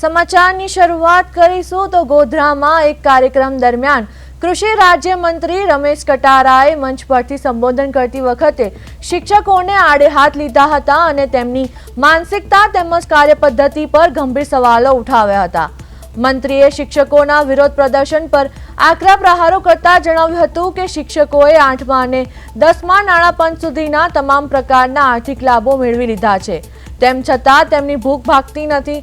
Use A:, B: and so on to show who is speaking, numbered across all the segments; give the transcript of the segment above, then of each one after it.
A: સમાચારની શરૂઆત કરીશું તો ગોધરામાં એક કાર્યક્રમ દરમિયાન કૃષિ રાજ્ય મંત્રી રમેશ કટારાએ મંચ પરથી સંબોધન કરતી વખતે શિક્ષકોને આડે હાથ લીધા હતા અને તેમની માનસિકતા તેમજ કાર્યપદ્ધતિ પર ગંભીર સવાલો ઉઠાવ્યા હતા। મંત્રીએ શિક્ષકોના વિરોધ પ્રદર્શન પર આકરા પ્રહારો કરતા જણાવ્યું હતું કે શિક્ષકોએ 8મા અને 10મા નાણાં પંચ સુધીના તમામ પ્રકારના આર્થિક લાભો મેળવી લીધા છે, તેમ છતાં તેમની ભૂખ ભાગતી નથી।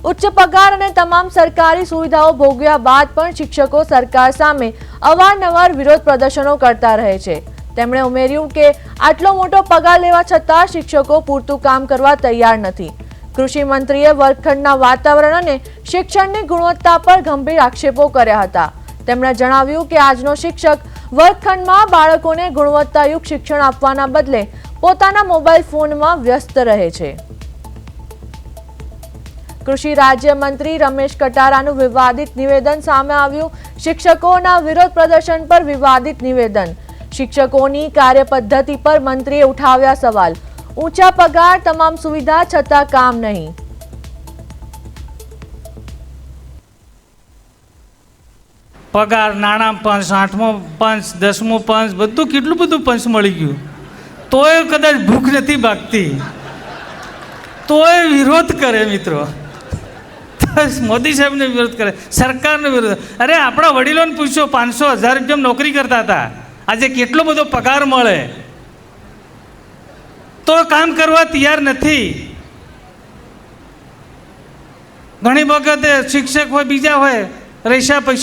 A: ઉચ્ચ પગાર અને તમામ સરકારી સુવિધાઓ ભોગવ્યા બાદ પણ શિક્ષકો સરકાર સામે અવારનવાર વિરોધ પ્રદર્શનો કરતા રહે છે। તેમણે ઉમેર્યું કે આટલો મોટો પગાર લેવા છતાં શિક્ષકો પૂરતું કામ કરવા તૈયાર નથી। કૃષિ મંત્રીએ વર્ગખંડના વાતાવરણ અને શિક્ષણની ગુણવત્તા પર ગંભીર આક્ષેપો કર્યા હતા। તેમણે જણાવ્યું કે આજનો શિક્ષક વર્ગખંડમાં બાળકોને ગુણવત્તાયુક્ત શિક્ષણ આપવાના બદલે પોતાના મોબાઈલ ફોનમાં વ્યસ્ત રહે છે। કૃષિ રાજ્ય મંત્રી રમેશ કટારાનું વિવાદિત નિવેદન સામે આવ્યું। શિક્ષકોના વિરોધ પ્રદર્શન પર વિવાદિત નિવેદન, શિક્ષકોની કાર્યપદ્ધતિ પર મંત્રીએ ઉઠાવ્યા સવાલ, ઊંચા પગાર, તમામ સુવિધા છતાં કામ નહીં।
B: પગાર, નાણાં પંચ, 8મો પંચ, 10મો પંચ, બધું કેટલું બધું પંચ મળી ગયું, તોય કદાચ ભૂખ નથી ભાગતી, તોય વિરોધ કરે। મિત્રો, મોદી સાહેબને વિરોધ કરે, સરકારનો વિરોધ। અરે આપણા વડીલોને પૂછો, 500-1000 રૂપિયા નોકરી કરતા હતા, આજે કેટલો બધો પગાર મળે, તો કામ કરવા તૈયાર નથી। ઘણી વખતે શિક્ષક હોય, બીજા હોય, રેશા પૈસા